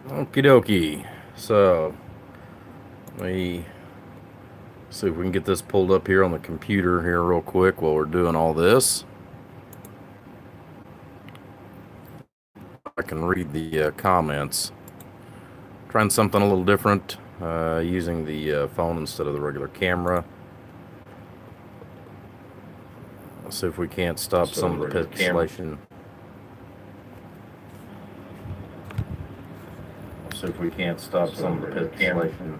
Okie dokie. So, let me see if we can get this pulled up here on the computer here real quick while we're doing all this. I can read the comments. Trying something a little different, using the phone instead of the regular camera. Let's see if we can't stop some of the pixelation. See if we can't stop some of the pixelation.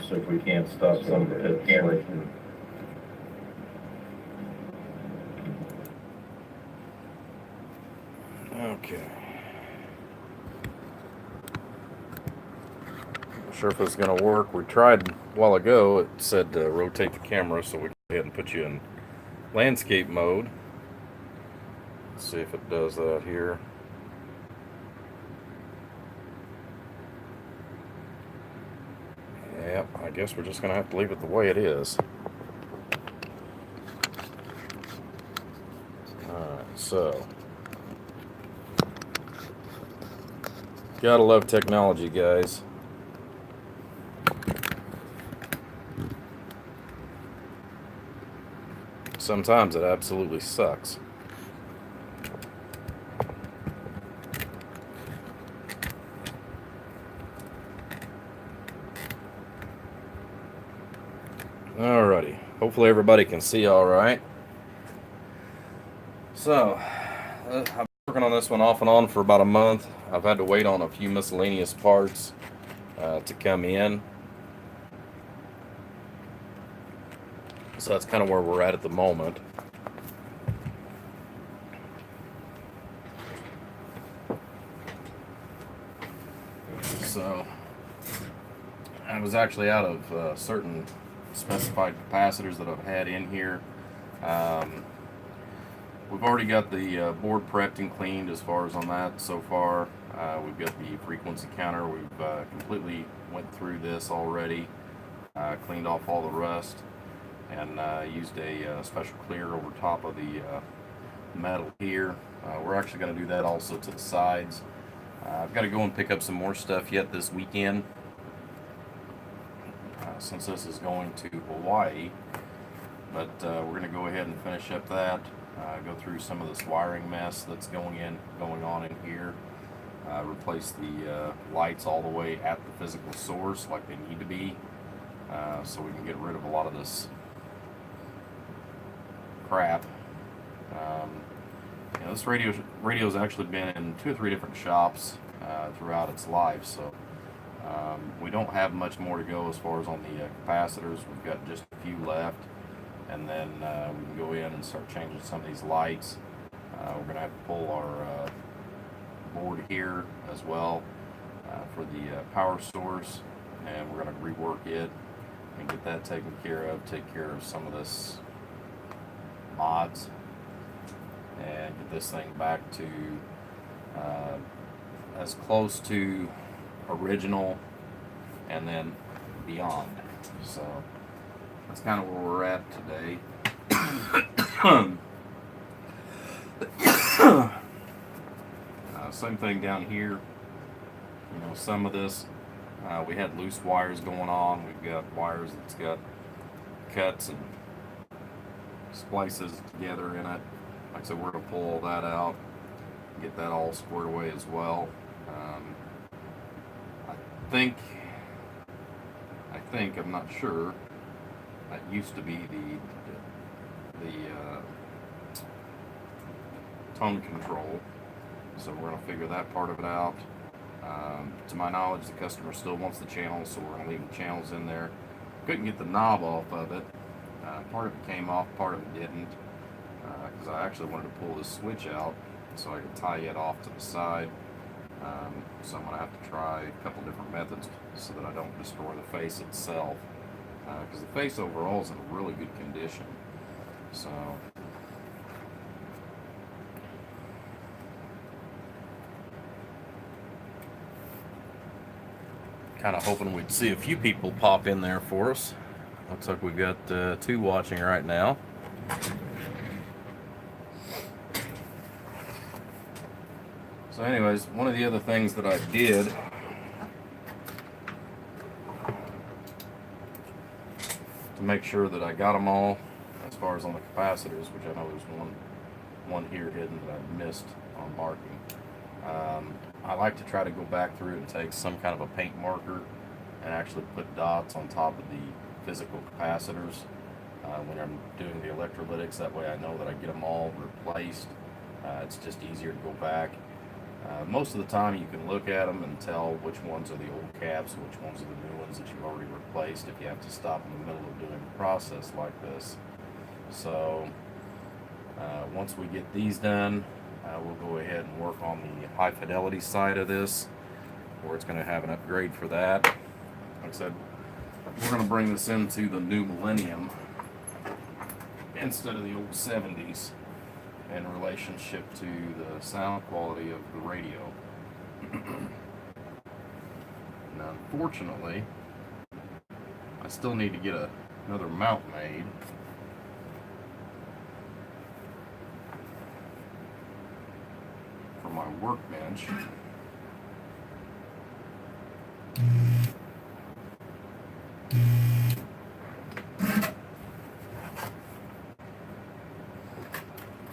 See if we can't stop some of the pixelation. Okay. Not sure if it's going to work. We tried a while ago. It said to rotate the camera, so we go ahead and put you in landscape mode. Let's see if it does that here. Yep, I guess we're just going to have to leave it the way it is. Alright, so. Gotta love technology, guys. Sometimes it absolutely sucks. Alrighty. Hopefully everybody can see all right. So, I've been working on this one off and on for about a month. I've had to wait on a few miscellaneous parts to come in. So that's kind of where we're at the moment. So, I was actually out of certain specified capacitors that I've had in here. We've already got the board prepped and cleaned as far as on that so far. We've got the frequency counter. We've completely went through this already, cleaned off all the rust, and used a special clear over top of the metal here. We're actually going to do that also to the sides. I've got to go and pick up some more stuff yet this weekend, since this is going to Hawaii. But we're going to go ahead and finish up that. Go through some of this wiring mess that's going on in here. Replace the lights all the way at the physical source like they need to be, so we can get rid of a lot of this crap. This radio's actually been in 2 or 3 different shops throughout its life, so we don't have much more to go as far as on the capacitors. We've got just a few left, and then we can go in and start changing some of these lights. We're going to have to pull our board here as well for the power source, and we're going to rework it and get that taken care of, take care of some of this mods, and get this thing back to as close to original and then beyond. So that's kind of where we're at today. Same thing down here. Some of this we had loose wires going on. We've got wires that's got cuts and splices together in it. Like I said, we're going to pull all that out, get that all squared away as well. I'm not sure. That used to be the tone control, so we're going to figure that part of it out. To my knowledge, the customer still wants the channels, so we're going to leave the channels in there. Couldn't get the knob off of it. Part of it came off, part of it didn't, because I actually wanted to pull this switch out so I could tie it off to the side. So I'm going to have to try a couple different methods so that I don't destroy the face itself, because the face overall is in really good condition. So kind of hoping we'd see a few people pop in there for us. Looks like we've got 2 watching right now. So anyways, one of the other things that I did to make sure that I got them all, as far as on the capacitors, which I know there's one here hidden that I missed on marking. I like to try to go back through and take some kind of a paint marker and actually put dots on top of the physical capacitors when I'm doing the electrolytics. That way I know that I get them all replaced. It's just easier to go back. Most of the time you can look at them and tell which ones are the old caps, which ones are the new ones that you've already replaced if you have to stop in the middle of doing a process like this. So once we get these done, we'll go ahead and work on the high fidelity side of this, where it's going to have an upgrade for that. Like I said, we're going to bring this into the new millennium instead of the old 70s in relationship to the sound quality of the radio. Now, unfortunately, I still need to get another mount made. For my workbench.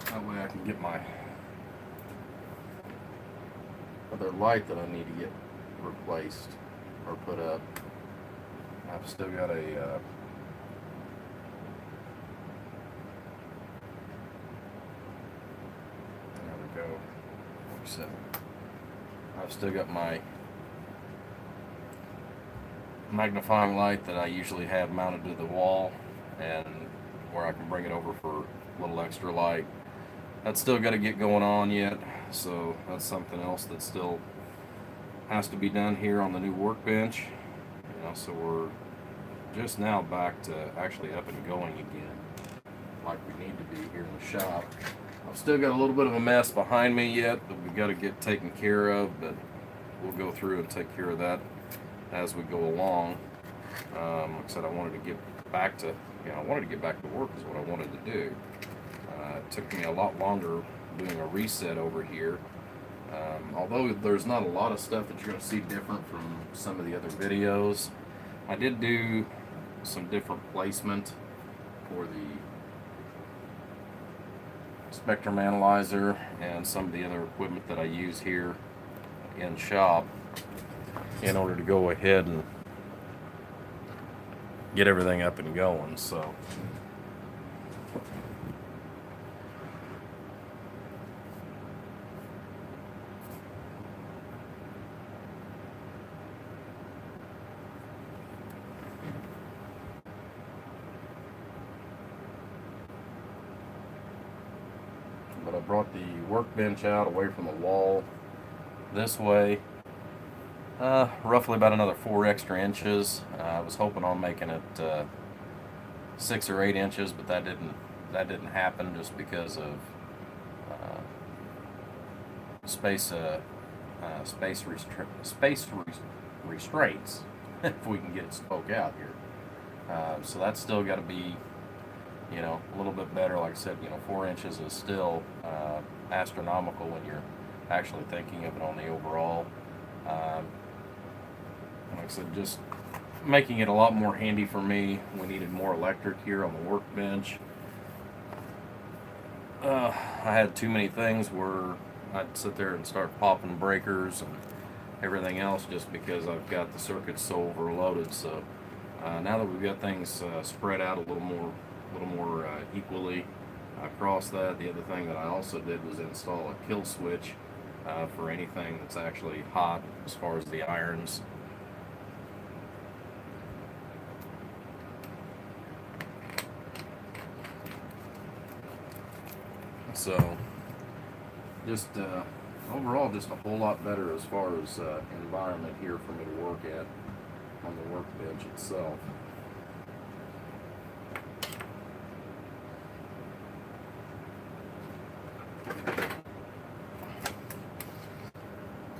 That way I can get my other light that I need to get replaced or put up. I've still got a there we go. I've still got my magnifying light that I usually have mounted to the wall, and where I can bring it over for a little extra light. That's still got to get going on yet, so that's something else that still has to be done here on the new workbench. So we're just now back to actually up and going again, like we need to be here in the shop. I've still got a little bit of a mess behind me yet that we've got to get taken care of, but we'll go through and take care of that as we go along. Like I said, I wanted to get back to work is what I wanted to do. It took me a lot longer doing a reset over here. Although there's not a lot of stuff that you're going to see different from some of the other videos, I did do some different placement for the spectrum analyzer and some of the other equipment that I use here in shop in order to go ahead and get everything up and going. So but I brought the workbench out away from the wall this way, roughly about another 4 extra inches. I was hoping on making it 6 or 8 inches, but that didn't happen just because of space restraints. If we can get it spoke out here, so that's still got to be, a little bit better. Like I said, 4 inches is still astronomical when you're actually thinking of it on the overall. Like I said, just making it a lot more handy for me. We needed more electric here on the workbench. I had too many things where I'd sit there and start popping breakers and everything else just because I've got the circuits so overloaded. So now that we've got things spread out a little more equally across that, the other thing that I also did was install a kill switch for anything that's actually hot as far as the irons. So just overall, just a whole lot better as far as environment here for me to work at on the workbench itself.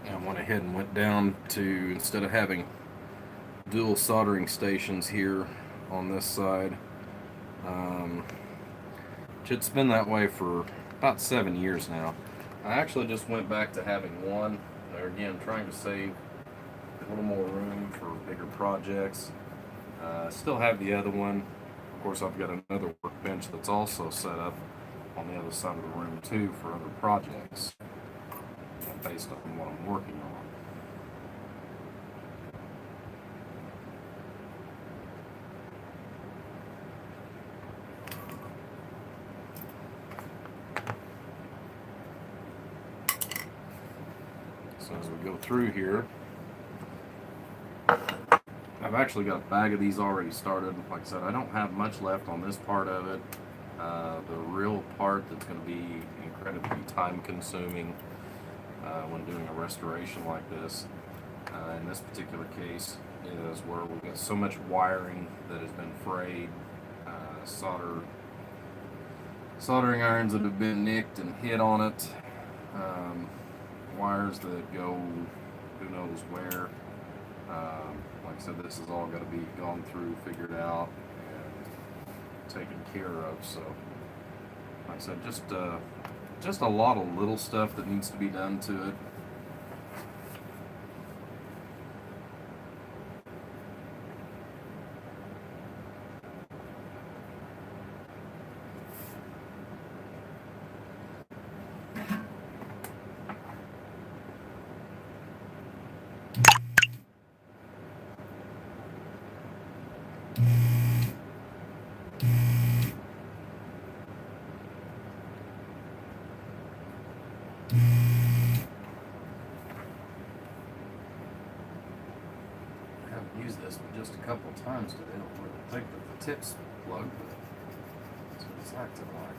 I went ahead and went down to, instead of having dual soldering stations here on this side, which it's been that way for about 7 years now. I actually just went back to having one. There again, trying to save a little more room for bigger projects. Still have the other one. Of course, I've got another workbench that's also set up on the other side of the room too for other projects, based on what I'm working on. So as we go through here, I've actually got a bag of these already started. Like I said, I don't have much left on this part of it. The real part that's going to be incredibly time consuming when doing a restoration like this, in this particular case, is where we've got so much wiring that has been frayed, soldering irons that have been nicked and hit on it, wires that go who knows where. Like I said, this is all got to be gone through, figured out, and taken care of. So, like I said, just a lot of little stuff that needs to be done to it. I've used this just a couple of times today. I don't really think that the tip's plugged, but that's what it's acting like.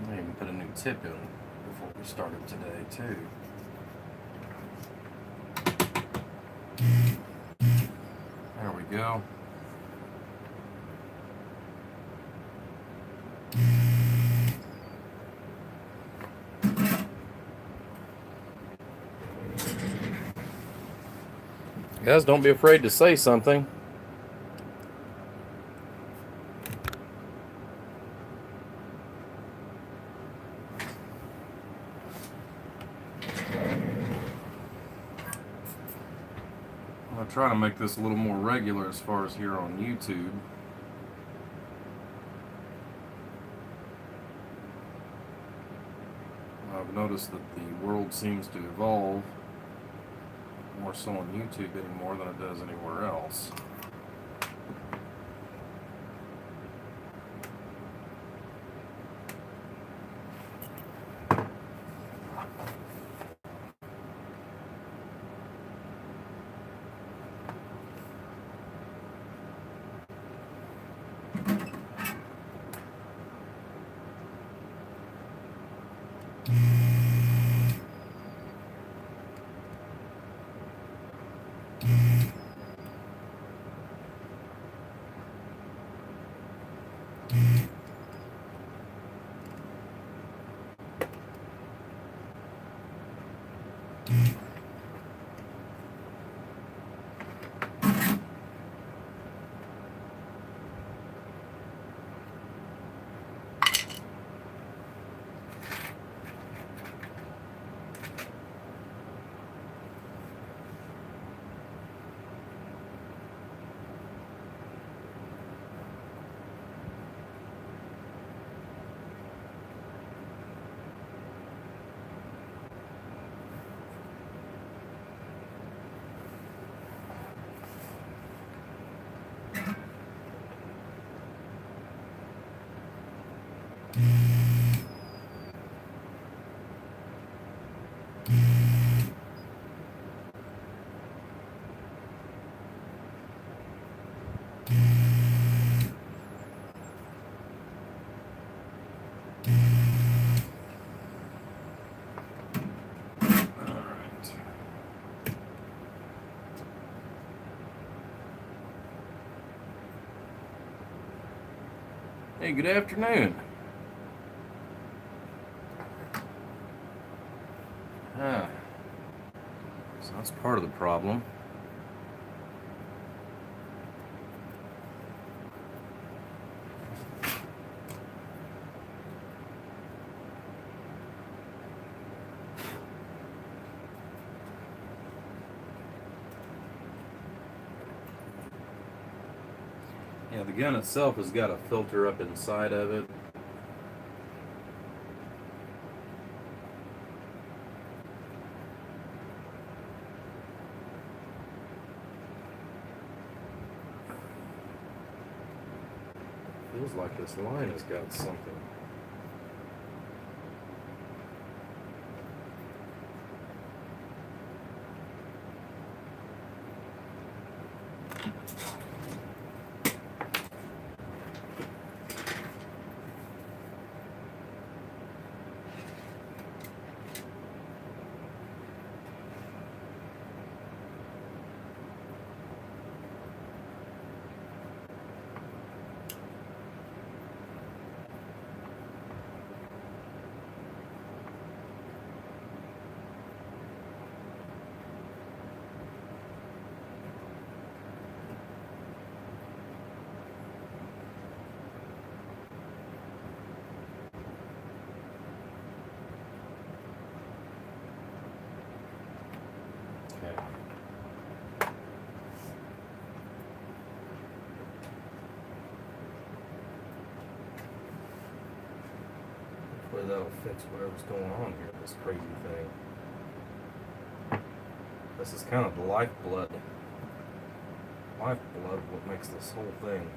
I even put a new tip in before we started today too. There we go. Guys, don't be afraid to say something. I'll try to make this a little more regular as far as here on YouTube. I've noticed that the world seems to evolve more so on YouTube anymore than it does anywhere else. Hey, good afternoon. So that's part of the problem. Yeah, the gun itself has got a filter up inside of it. Feels like this line has got something. Okay. Hopefully that'll fix whatever's going on here, this crazy thing. This is kind of the lifeblood. Lifeblood, what makes this whole thing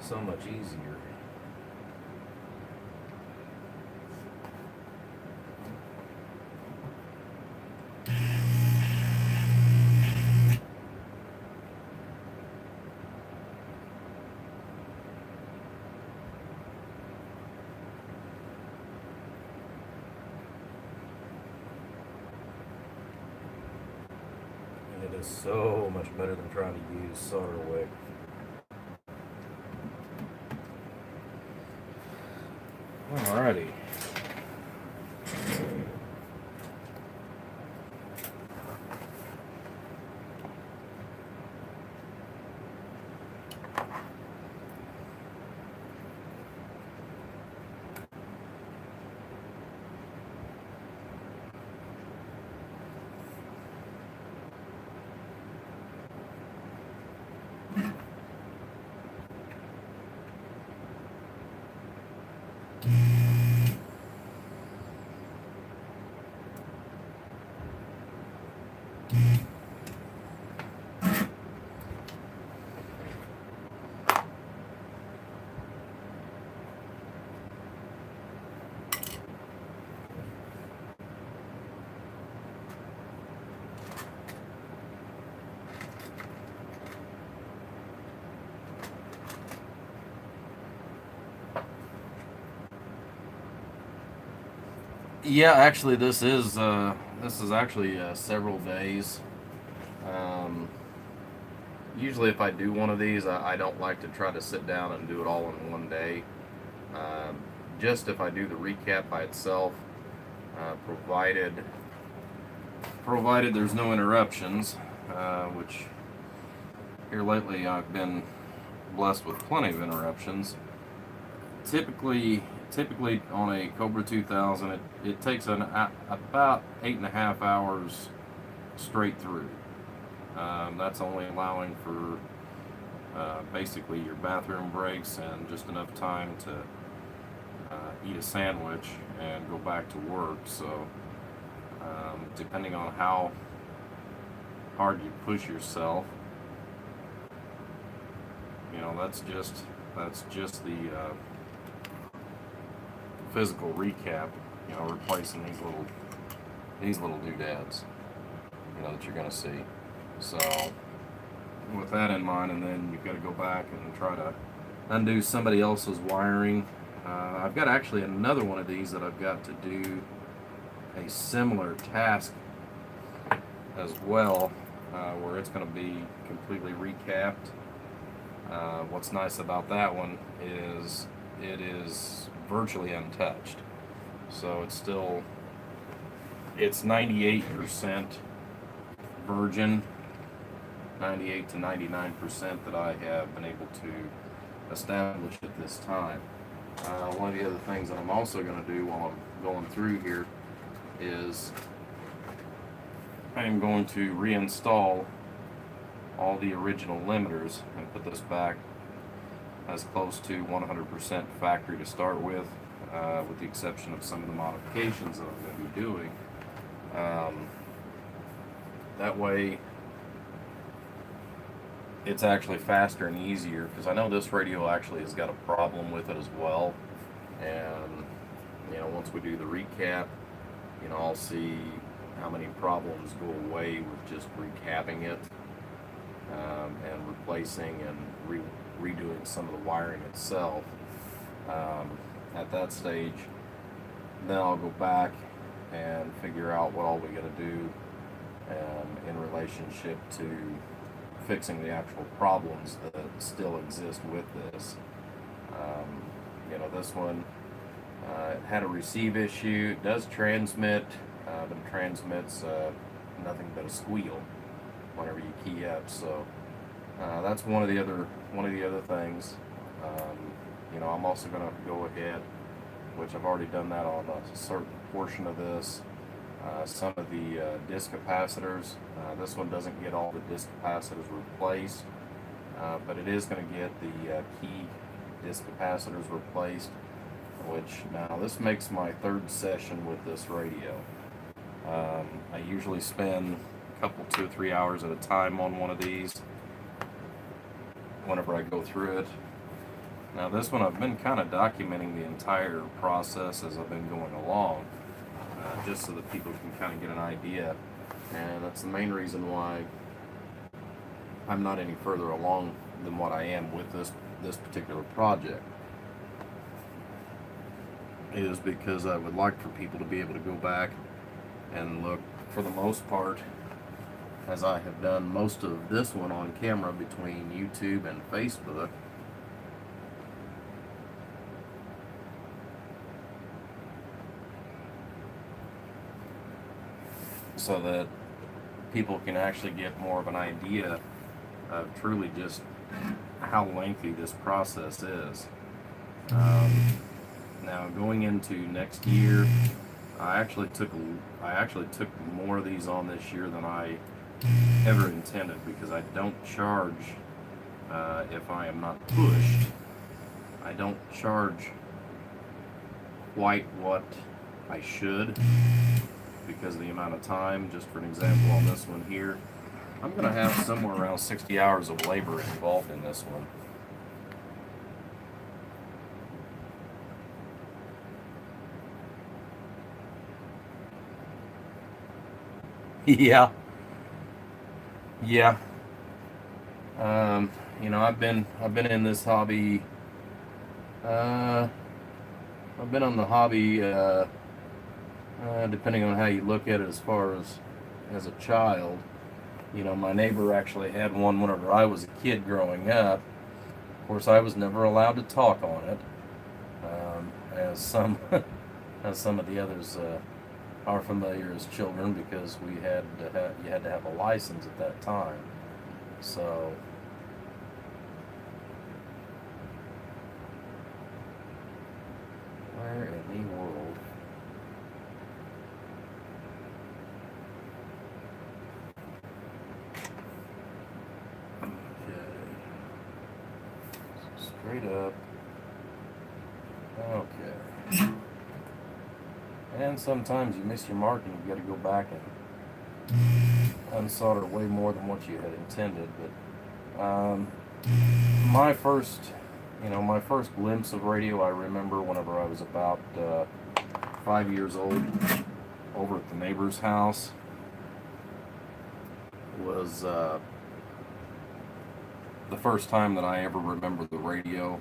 so much easier. It is so much better than trying to use solder wick. Alrighty. Yeah, actually, this is actually several days. Um, Usually, if I do one of these, I don't like to try to sit down and do it all in one day. Um, just if I do the recap by itself, provided there's no interruptions, which here lately I've been blessed with plenty of interruptions. Typically on a Cobra 2000, it takes about 8.5 hours straight through. That's only allowing for basically your bathroom breaks and just enough time to eat a sandwich and go back to work. So depending on how hard you push yourself, that's just the physical recap, replacing these little doodads, that you're gonna see. So with that in mind, and then you've got to go back and try to undo somebody else's wiring. I've got actually another one of these that I've got to do a similar task as well, where it's going to be completely recapped. What's nice about that one is it is virtually untouched, so it's 98% virgin, 98 to 99% that I have been able to establish at this time. One of the other things that I'm also going to do while I'm going through here is I am going to reinstall all the original limiters and put this back as close to 100% factory to start with the exception of some of the modifications that I'm going to be doing. That way it's actually faster and easier, because I know this radio actually has got a problem with it as well, and once we do the recap, I'll see how many problems go away with just recapping it, and replacing and redoing some of the wiring itself. At that stage, then I'll go back and figure out what all we got to do in relationship to fixing the actual problems that still exist with this. This one it had a receive issue. It does transmit, but it transmits nothing but a squeal whenever you key up. So that's one of the other things. I'm also going to go ahead, which I've already done that on a certain portion of this. Some of the disc capacitors. This one doesn't get all the disc capacitors replaced, but it is going to get the key disc capacitors replaced, which now this makes my third session with this radio. I usually spend a couple, 2 or 3 hours at a time on one of these whenever I go through it. Now this one I've been kind of documenting the entire process as I've been going along, just so that people can kind of get an idea, and that's the main reason why I'm not any further along than what I am with this particular project, is because I would like for people to be able to go back and look, for the most part, as I have done most of this one on camera between YouTube and Facebook, so that people can actually get more of an idea of truly just how lengthy this process is. Now going into next year, I actually took more of these on this year than I ever intended, because I don't charge if I am not pushed. I don't charge quite what I should, because of the amount of time. Just for an example, on this one here, I'm going to have somewhere around 60 hours of labor involved in this one. Yeah. I've been in this hobby. I've been on the hobby, depending on how you look at it, as far as a child. My neighbor actually had one whenever I was a kid growing up. Of course, I was never allowed to talk on it, as some as some of the others are familiar as children, because you had to have a license at that time. So where in the world? Straight up. Okay. And sometimes you miss your mark and you got to go back and unsolder way more than what you had intended. But my first glimpse of radio, I remember whenever I was about 5 years old, over at the neighbor's house, was the first time that I ever remember the radio.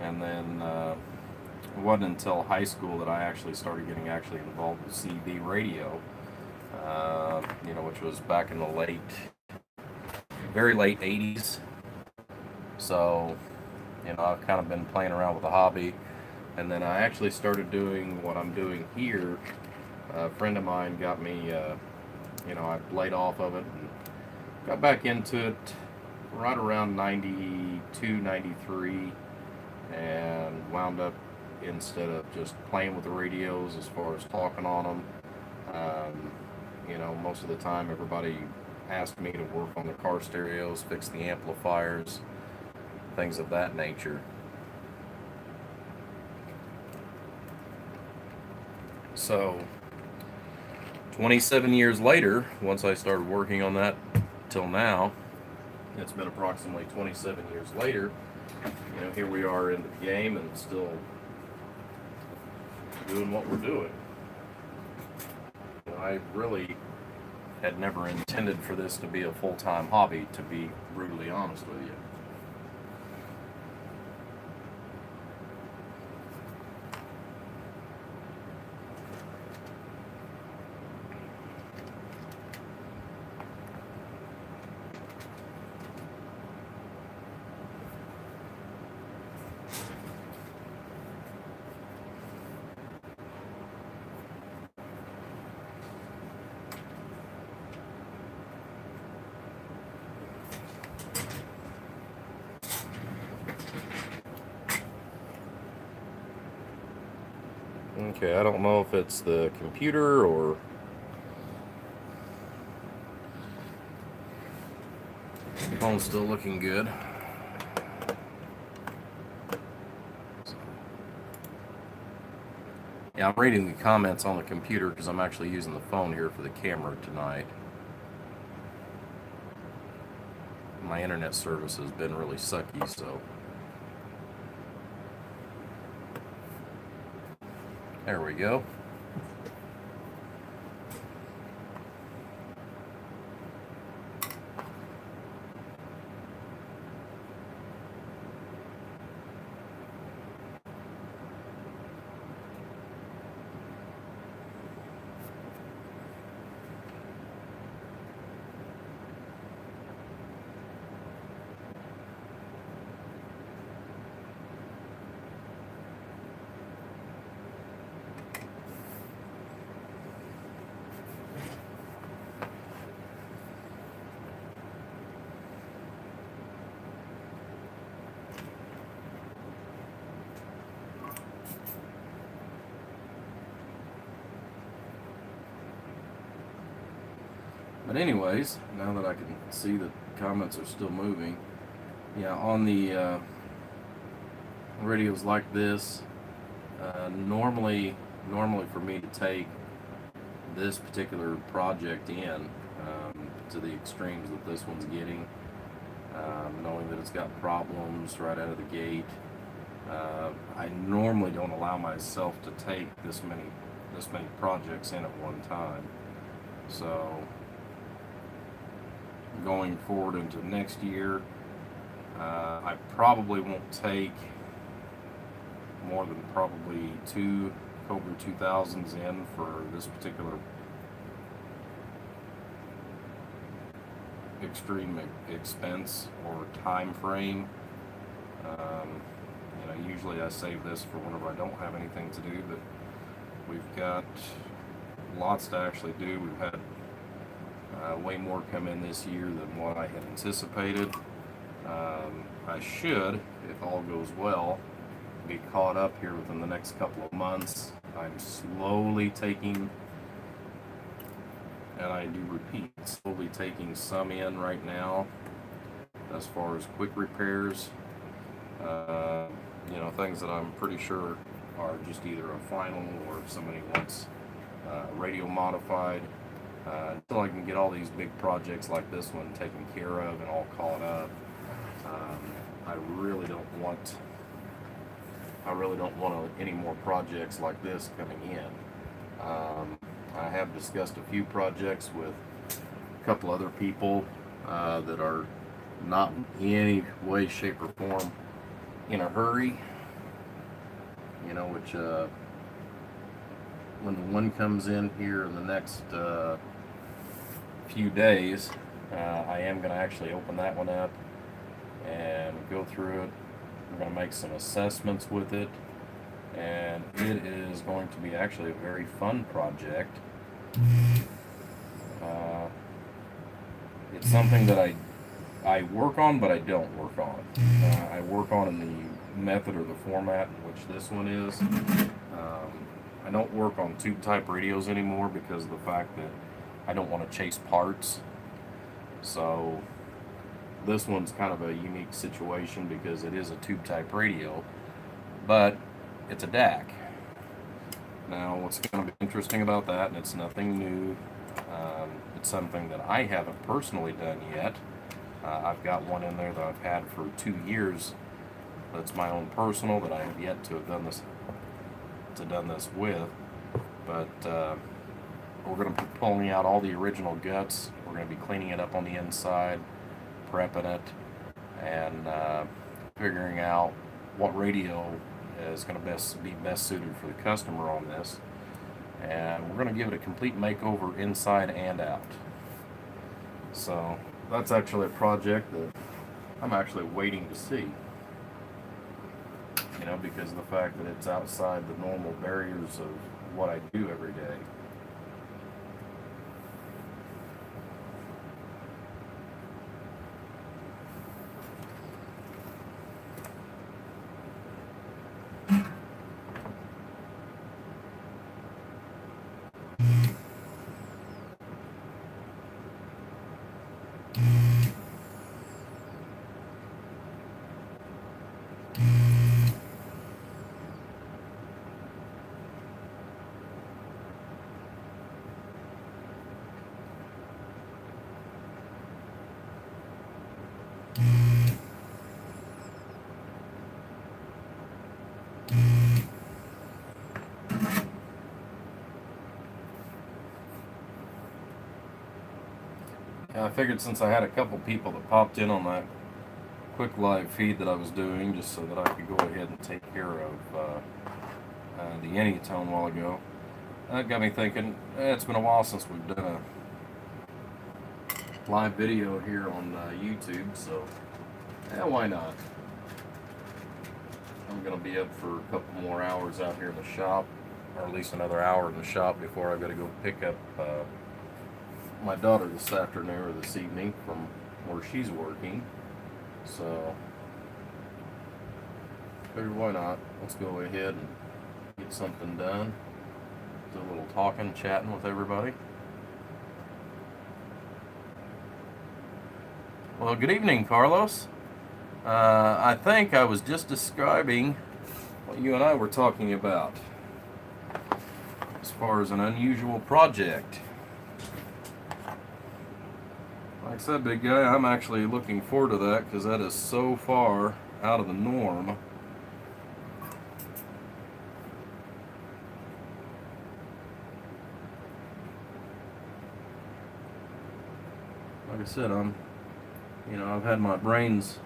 And then it wasn't until high school that I actually started getting involved with CB radio, which was back in the very late 80s. So, I've kind of been playing around with the hobby. And then I actually started doing what I'm doing here. A friend of mine got me, I laid off of it and got back into it right around 92, 93, and wound up, instead of just playing with the radios as far as talking on them, most of the time everybody asked me to work on the car stereos, fix the amplifiers, things of that nature. So 27 years later, once I started working on that till now, it's been approximately 27 years later, here we are in the game and still doing what we're doing. I really had never intended for this to be a full-time hobby, to be brutally honest with you. Okay, I don't know if it's the computer or the phone's still looking good. Yeah, I'm reading the comments on the computer because I'm actually using the phone here for the camera tonight. My internet service has been really sucky, so there we go. But anyways, now that I can see that comments are still moving, yeah, on the radios like this, normally for me to take this particular project in to the extremes that this one's getting, knowing that it's got problems right out of the gate, I normally don't allow myself to take this many projects in at one time. So going forward into next year, I probably won't take more than probably 2 Cobra 2000s in for this particular extreme expense or time frame. Usually I save this for whenever I don't have anything to do, but we've got lots to actually do. We've had way more come in this year than what I had anticipated. I should, if all goes well, be caught up here within the next couple of months. I'm slowly taking, and I do repeat, slowly taking some in right now as far as quick repairs. Things that I'm pretty sure are just either a final, or if somebody wants radio modified. Until I can get all these big projects like this one taken care of and all caught up, I really don't want any more projects like this coming in. I have discussed a few projects with a couple other people that are not in any way, shape, or form in a hurry. You know, which when the one comes in here in the next few days, I am going to actually open that one up and go through it. We're going to make some assessments with it, and it is going to be actually a very fun project. It's something that I work on, but I don't work on. I work on in the method or the format in which this one is. I don't work on tube type radios anymore because of the fact that I don't want to chase parts. So this one's kind of a unique situation because it is a tube type radio, but it's a DAC. Now what's going to be interesting about that, and it's nothing new, it's something that I haven't personally done yet. I've got one in there that I've had for 2 years that's my own personal that I have yet to have done this with, but we're going to be pulling out all the original guts. We're going to be cleaning it up on the inside, prepping it, and figuring out what radio is going to be best suited for the customer on this. And we're going to give it a complete makeover inside and out. So that's actually a project that I'm actually waiting to see. You know, because of the fact that it's outside the normal barriers of what I do every day. I figured since I had a couple people that popped in on that quick live feed that I was doing, just so that I could go ahead and take care of the Anytone a while ago, that got me thinking, it's been a while since we've done a live video here on YouTube, so why not? I'm going to be up for a couple more hours out here in the shop, or at least another hour in the shop before I've got to go pick up my daughter this afternoon or this evening from where she's working. So figured why not? Let's go ahead and get something done. Do a little talking, chatting with everybody. Well, good evening, Carlos. I think I was just describing what you and I were talking about as far as an unusual project. Like I said, big guy, I'm actually looking forward to that because that is so far out of the norm. Like I said, I've had my brains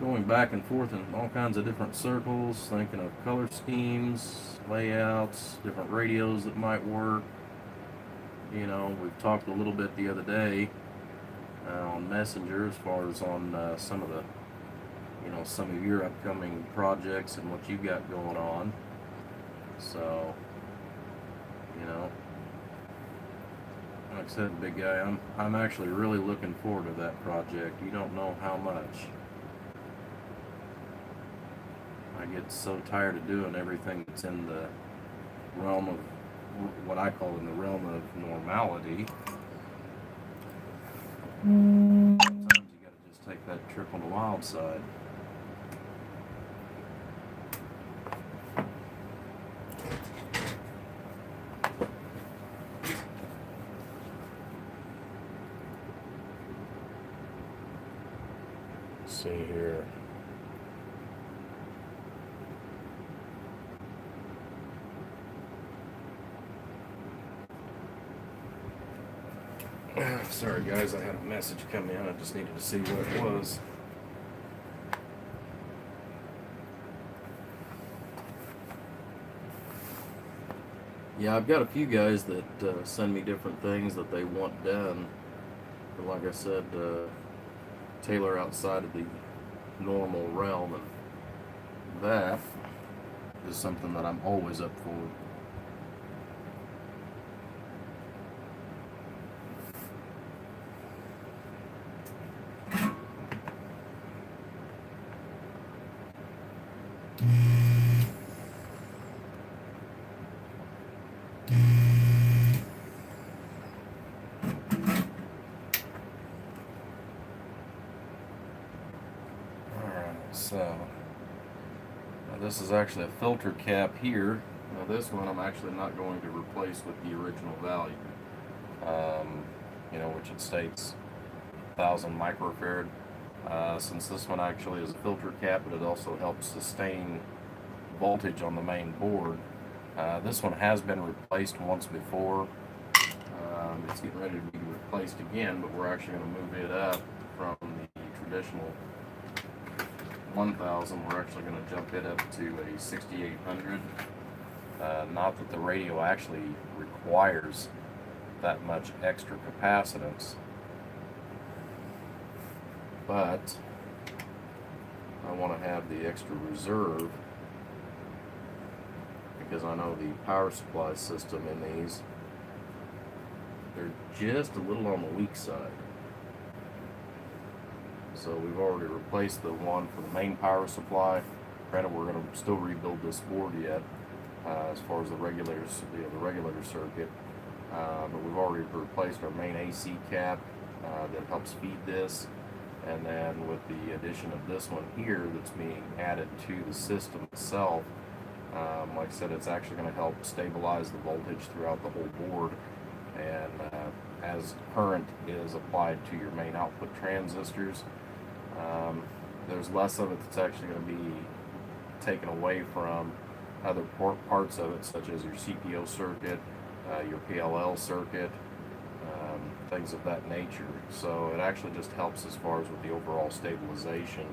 going back and forth in all kinds of different circles, thinking of color schemes, layouts, different radios that might work. You know, we've talked a little bit the other day on Messenger as far as on some of some of your upcoming projects and what you've got going on. So, like I said, big guy, I'm actually really looking forward to that project. You don't know how much. I get so tired of doing everything that's in the realm of what I call in the realm of normality. Sometimes you gotta just take that trip on the wild side. Let's see here. Sorry guys, I had a message come in. I just needed to see what it was. Yeah, I've got a few guys that send me different things that they want done. But like I said, tailor outside of the normal realm, and that is something that I'm always up for. So, now this is actually a filter cap here. Now this one I'm actually not going to replace with the original value. Which it states 1,000 microfarad. Since this one actually is a filter cap, but it also helps sustain voltage on the main board. This one has been replaced once before. It's getting ready to be replaced again, but we're actually going to move it up from the traditional 1,000. We're actually going to jump it up to a 6,800. Not that the radio actually requires that much extra capacitance, but I want to have the extra reserve because I know the power supply system in these, they're just a little on the weak side. So we've already replaced the one for the main power supply. Granted, we're going to still rebuild this board yet as far as the regulators, the regulator circuit. But we've already replaced our main AC cap that helps feed this. And then with the addition of this one here that's being added to the system itself, like I said, it's actually going to help stabilize the voltage throughout the whole board. And as current is applied to your main output transistors, there's less of it that's actually going to be taken away from other parts of it, such as your CPO circuit, your PLL circuit, things of that nature. So it actually just helps as far as with the overall stabilization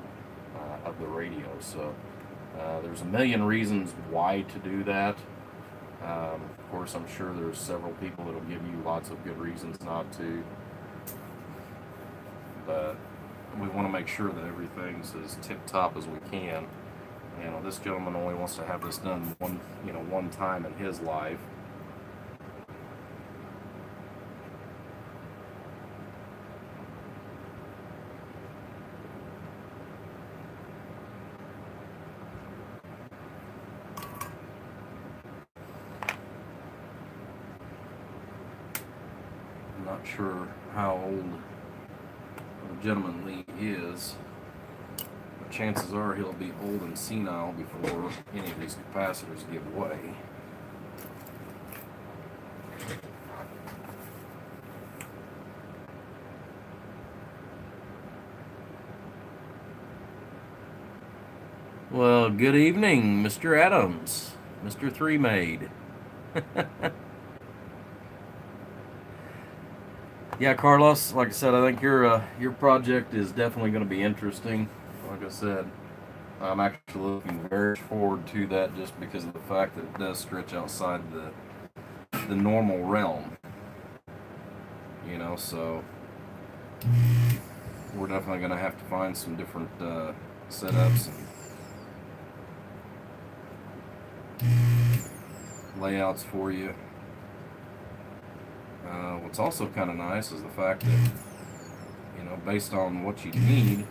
of the radio. So there's a million reasons why to do that. Of course, I'm sure there's several people that'll give you lots of good reasons not to, but we want to make sure that everything's as tip-top as we can. This gentleman only wants to have this done one time in his life. I'm not sure how old the gentleman Lee is. Chances are he'll be old and senile before any of these capacitors give way. Well, good evening, Mr. Adams, Mr. Three Maid. Yeah, Carlos, like I said, I think your project is definitely going to be interesting. Like I said, I'm actually looking very forward to that just because of the fact that it does stretch outside the normal realm. So we're definitely going to have to find some different setups and layouts for you. What's also kind of nice is the fact that, based on what you need,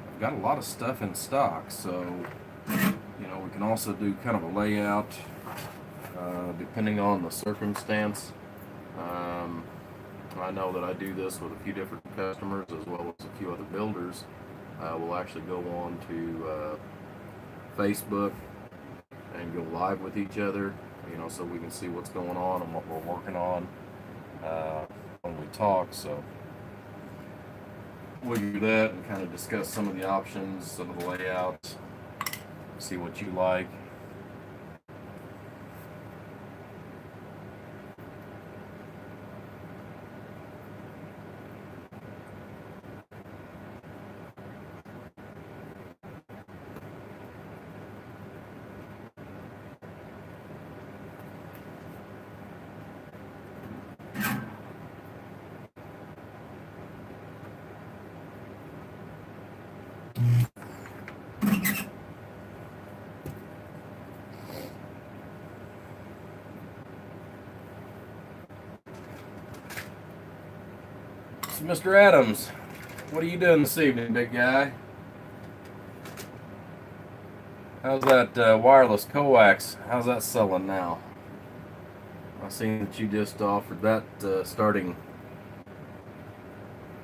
I've got a lot of stuff in stock, so we can also do kind of a layout depending on the circumstance. I know that I do this with a few different customers as well as a few other builders. We'll actually go on to Facebook and go live with each other, so we can see what's going on and what we're working on when we talk. So we'll do that and kind of discuss some of the options, some of the layouts, see what you like. So, Mr. Adams, what are you doing this evening, big guy? How's that wireless coax? How's that selling now? I seen that you just offered that starting.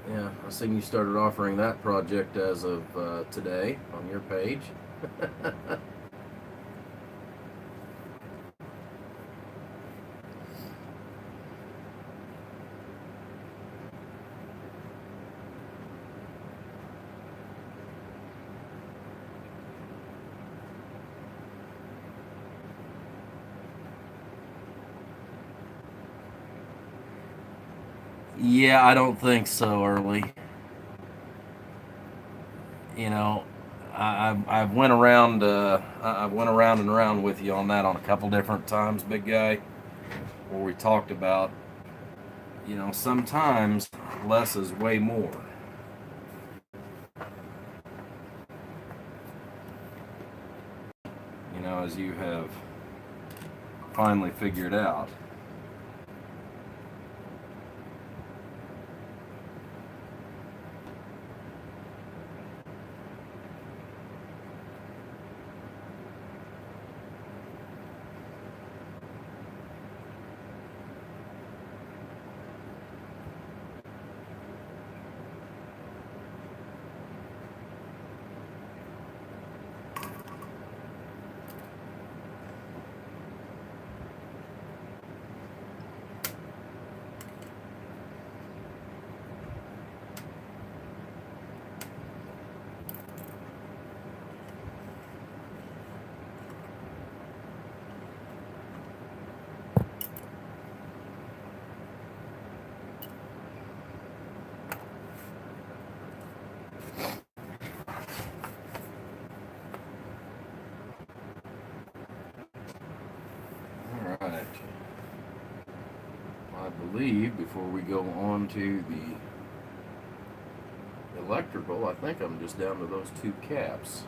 Yeah, I seen you started offering that project as of today on your page. Yeah, I don't think so, Early. You know, I've went around I went around and around with you on that on a couple different times, big guy, where we talked about, sometimes less is way more. As you have finally figured out. Alright. I believe before we go on to the electrical, I think I'm just down to those two caps.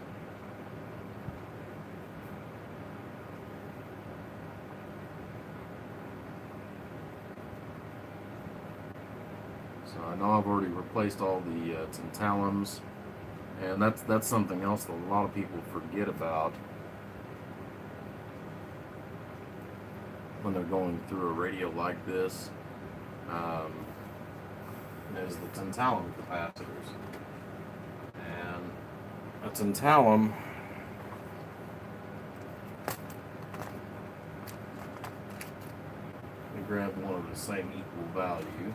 So I know I've already replaced all the tantalums, and that's something else that a lot of people forget about when they're going through a radio like this, is the tantalum capacitors. And a tantalum, let me grab one of the same equal value.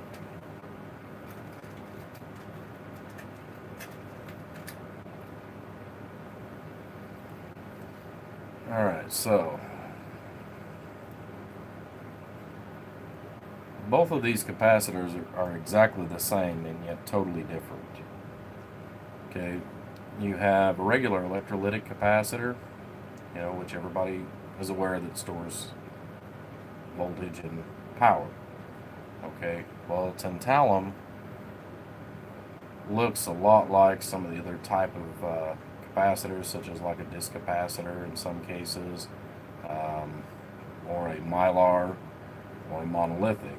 Alright, so both of these capacitors are exactly the same and yet totally different. Okay, you have a regular electrolytic capacitor, which everybody is aware that stores voltage and power. Okay, well, tantalum looks a lot like some of the other type of capacitors, such as like a disc capacitor in some cases, or a mylar, or a monolithic.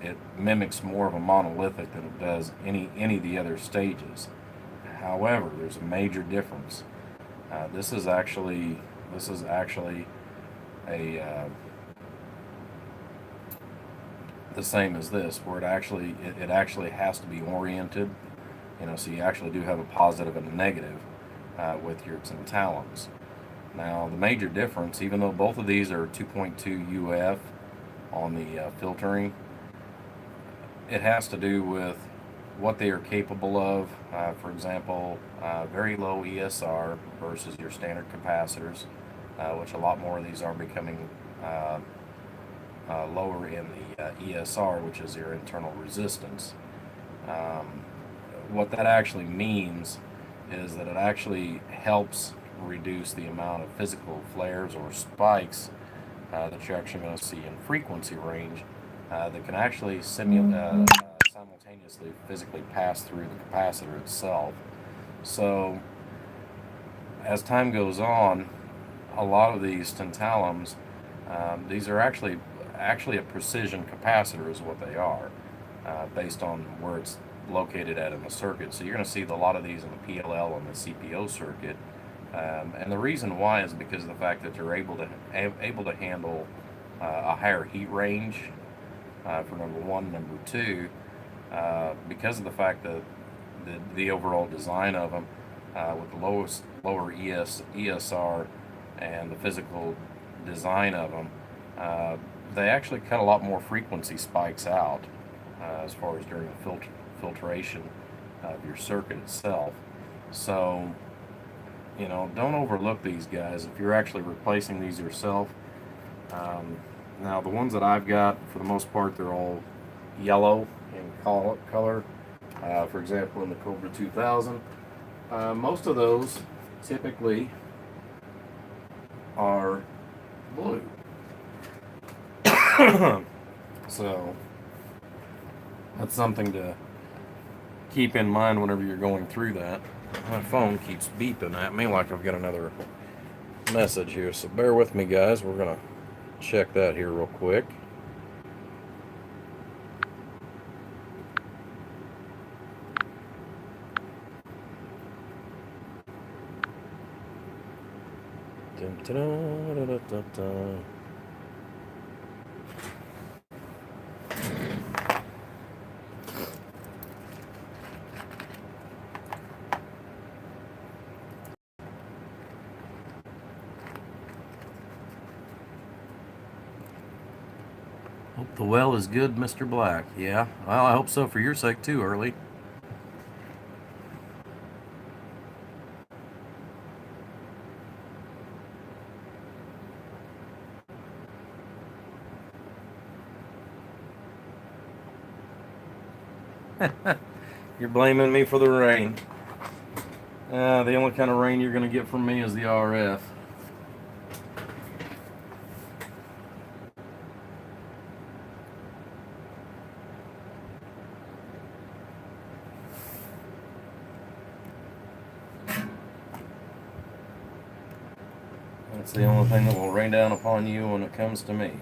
It mimics more of a monolithic than it does any of the other stages. However, there's a major difference. This is actually a the same as this, where it actually has to be oriented. So you actually do have a positive and a negative with your tantalums. Now, the major difference, even though both of these are 2.2 UF on the filtering, it has to do with what they are capable of. For example, very low ESR versus your standard capacitors, which a lot more of these are becoming lower in the ESR, which is your internal resistance. What that actually means is that it actually helps reduce the amount of physical flares or spikes that you're actually going to see in frequency range that can actually simultaneously physically pass through the capacitor itself. So as time goes on, a lot of these tantalums, these are actually a precision capacitor is what they are, based on where it's located at in the circuit. So you're going to see a lot of these in the PLL and the CPO circuit, and the reason why is because of the fact that they're able to handle a higher heat range, for number one. Number two, because of the fact that the overall design of them, with the lower ESR and the physical design of them, they actually cut a lot more frequency spikes out, as far as during the filtration of your circuit itself. So, don't overlook these guys if you're actually replacing these yourself. Now, the ones that I've got, for the most part, they're all yellow in color. For example, in the Cobra 2000, most of those typically are blue. So that's something to keep in mind whenever you're going through that. My phone keeps beeping at me like I've got another message here, so bear with me, guys. We're gonna check that here real quick. Hope the well is good, Mr. Black. Yeah, well, I hope so for your sake too, Early. You're blaming me for the rain. The only kind of rain you're going to get from me is the RF. That's the only thing that will rain down upon you when it comes to me.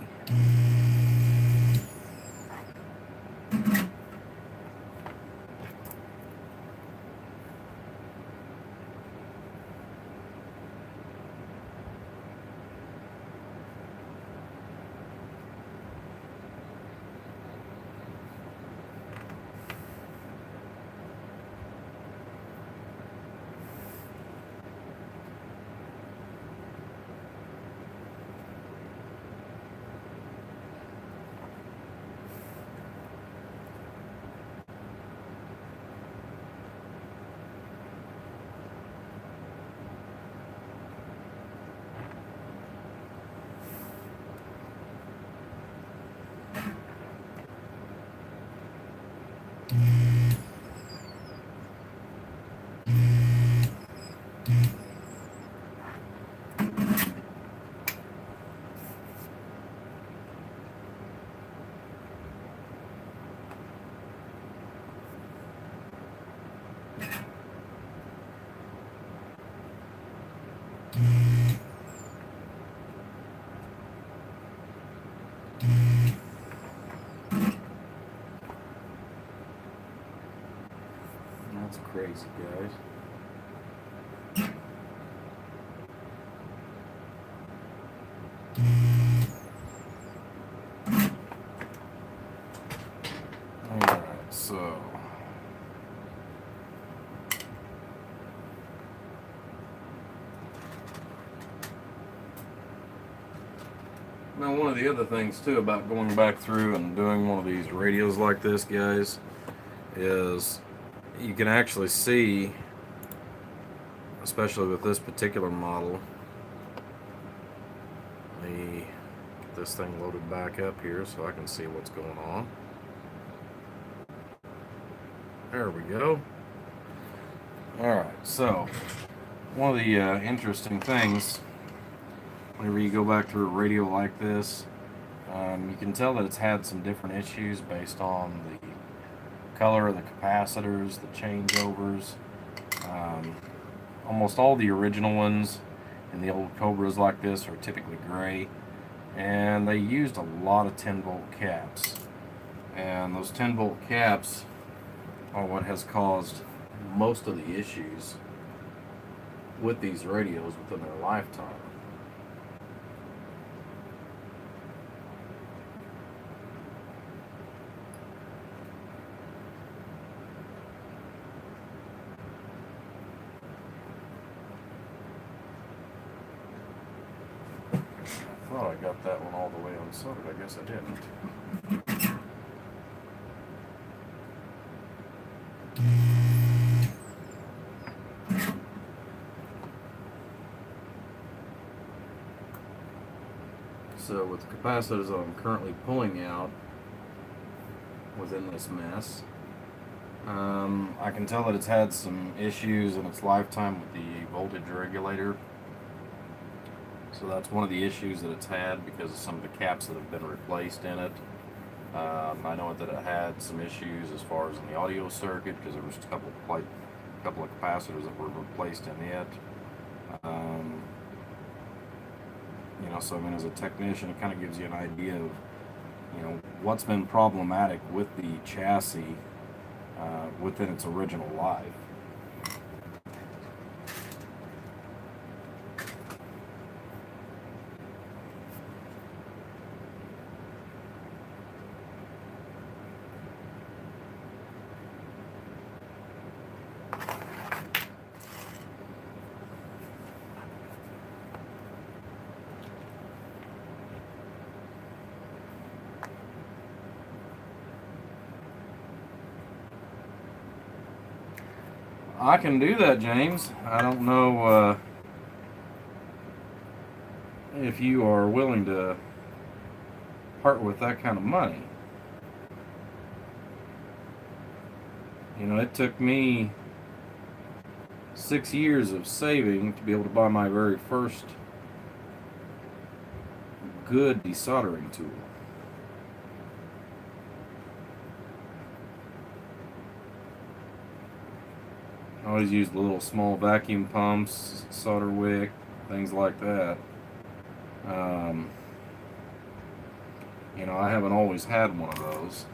That's crazy, guys. Alright, so now one of the other things too about going back through and doing one of these radios like this, guys, is you can actually see, especially with this particular model, get this thing loaded back up here so I can see what's going on. There we go. Alright, so one of the interesting things whenever you go back through a radio like this, you can tell that it's had some different issues based on the color of the capacitors, the changeovers, Almost all the original ones and the old Cobras like this are typically gray, and they used a lot of 10-volt caps, and those 10-volt caps are what has caused most of the issues with these radios within their lifetime. I thought I got that one all the way unsoldered. I guess I didn't. So with the capacitors that I'm currently pulling out within this mess, I can tell that it's had some issues in its lifetime with the voltage regulator. So that's one of the issues that it's had because of some of the caps that have been replaced in it. I know that it had some issues as far as in the audio circuit because there was a couple of capacitors that were replaced in it. You know, so I mean, as a technician, it kind of gives you an idea of, you know, what's been problematic with the chassis within its original life. I can do that, James. I don't know if you are willing to part with that kind of money. You know, it took me 6 years of saving to be able to buy my very first good desoldering tool. I always use the little small vacuum pumps, solder wick, things like that. You know, I haven't always had one of those.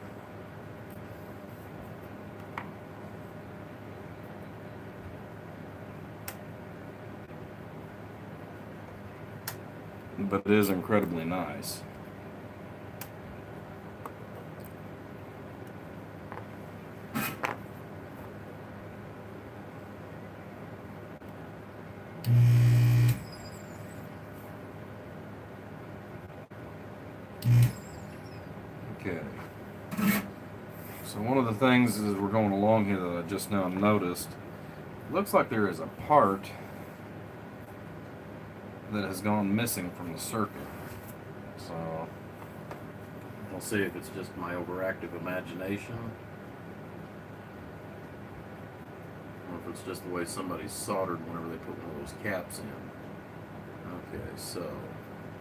But it is incredibly nice. Okay. So one of the things as we're going along here that I just now noticed, looks like there is a part that has gone missing from the circuit. So we'll see if it's just my overactive imagination, or if it's just the way somebody soldered whenever they put one of those caps in. Okay, so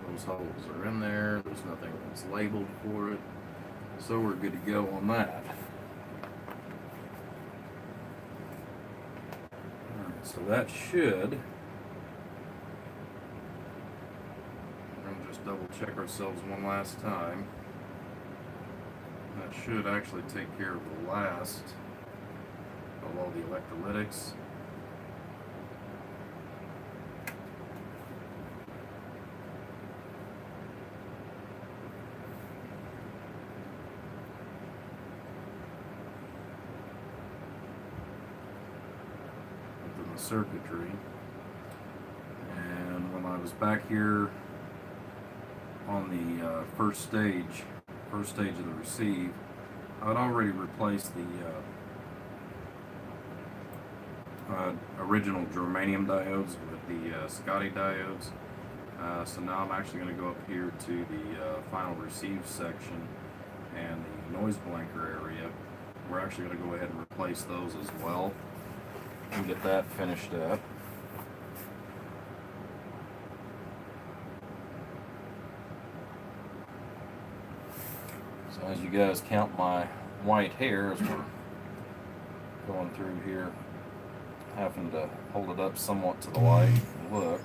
those holes are in there. There's nothing that's labeled for it. So we're good to go on that. Alright, so that should, we'll just double check ourselves one last time. That should actually take care of the last of all the electrolytics. Within the circuitry. And when I was back here on the first stage of the receive, I had already replaced the original germanium diodes with the Scotty diodes. So now I'm actually going to go up here to the final receive section and the noise blanker area. We're actually going to go ahead and replace those as well and get that finished up. So as you guys count my white hair as we're going through here, having to hold it up somewhat to the light. Look.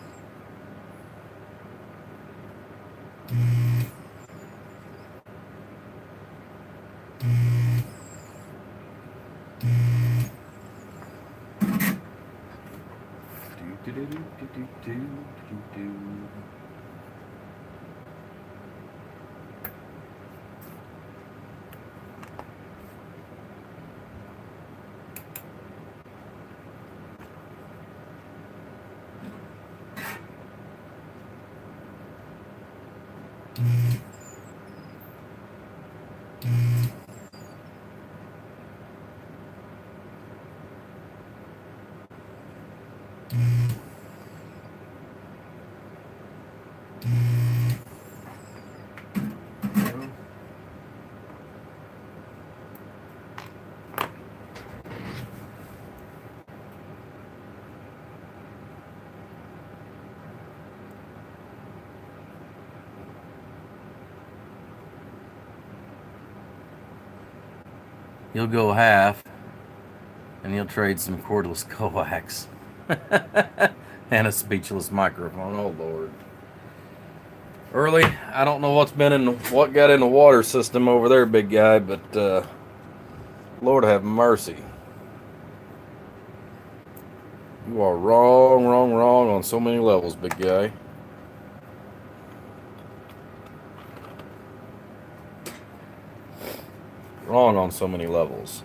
You'll go half, and you'll trade some cordless coax and a speechless microphone. Oh Lord! Early, I don't know what got in the water system over there, big guy, but Lord have mercy. You are wrong on so many levels, big guy. Wrong on so many levels.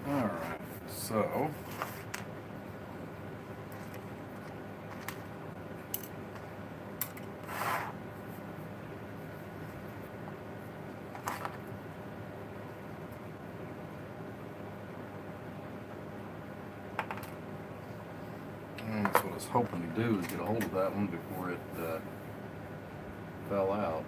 Alright, so that's what I was hoping to do, is get a hold of that one before it fell out.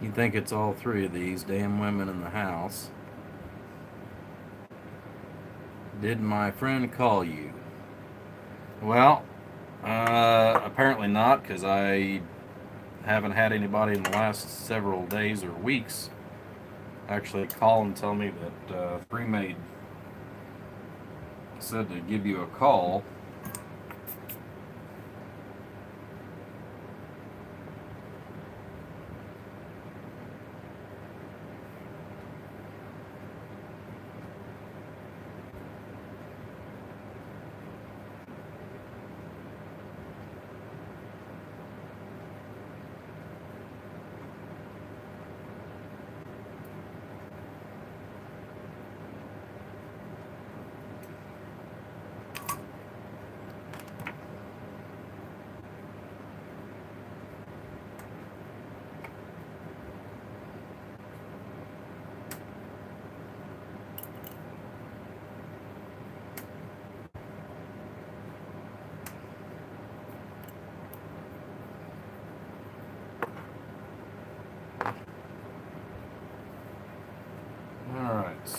You think it's all three of these damn women in the house. Did my friend call you? Well, apparently not, because I haven't had anybody in the last several days or weeks actually call and tell me that pre-made said to give you a call.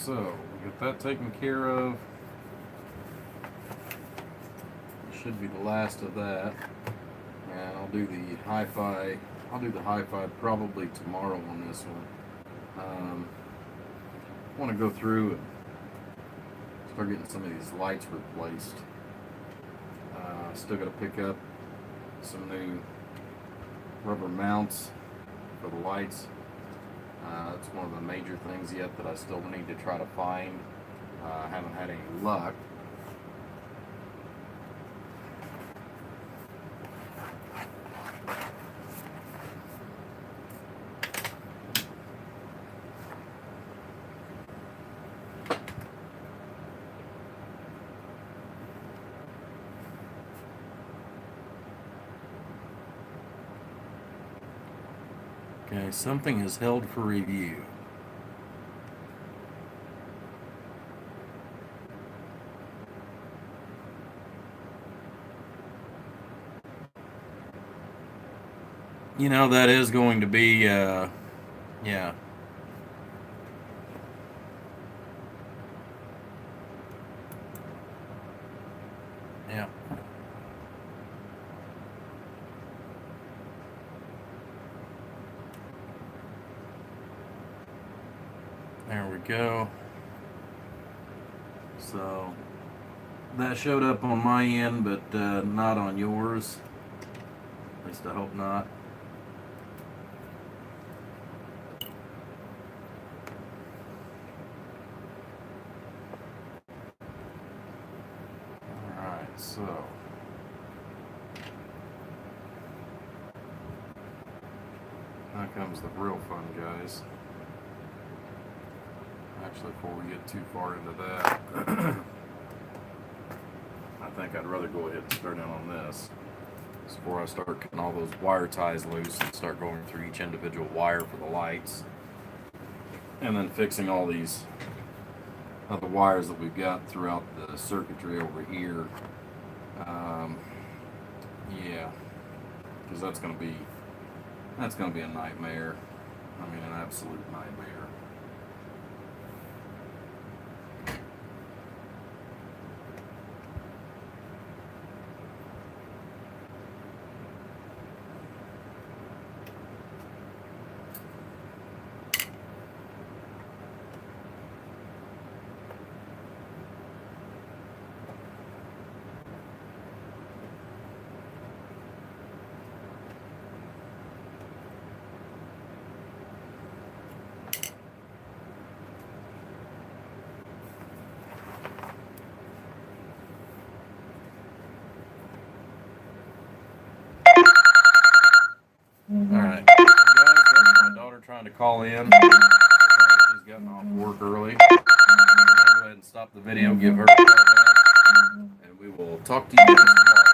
so we got that taken care of. Should be the last of that. And I'll do the hi-fi. I'll do the hi-fi probably tomorrow on this one. I want to go through and start getting some of these lights replaced. Still got to pick up some new rubber mounts for the lights. That's one of the major things yet that I still need to try to find. I haven't had any luck. Okay, something is held for review. You know, that is going to be, yeah. Yeah. There we go. So that showed up on my end, but not on yours. At least I hope not. Alright, so now comes the real fun, guys. Actually, before we get too far into that, I think I'd rather go ahead and start in on this. So before I start cutting all those wire ties loose and start going through each individual wire for the lights, and then fixing all these other wires that we've got throughout the circuitry over here. Yeah, because that's gonna be a nightmare. I mean, an absolute nightmare. Alright, so guys, that's my daughter trying to call in. She's gotten off work early. I'm going to go ahead and stop the video, give her a call back, and we will talk to you guys tomorrow.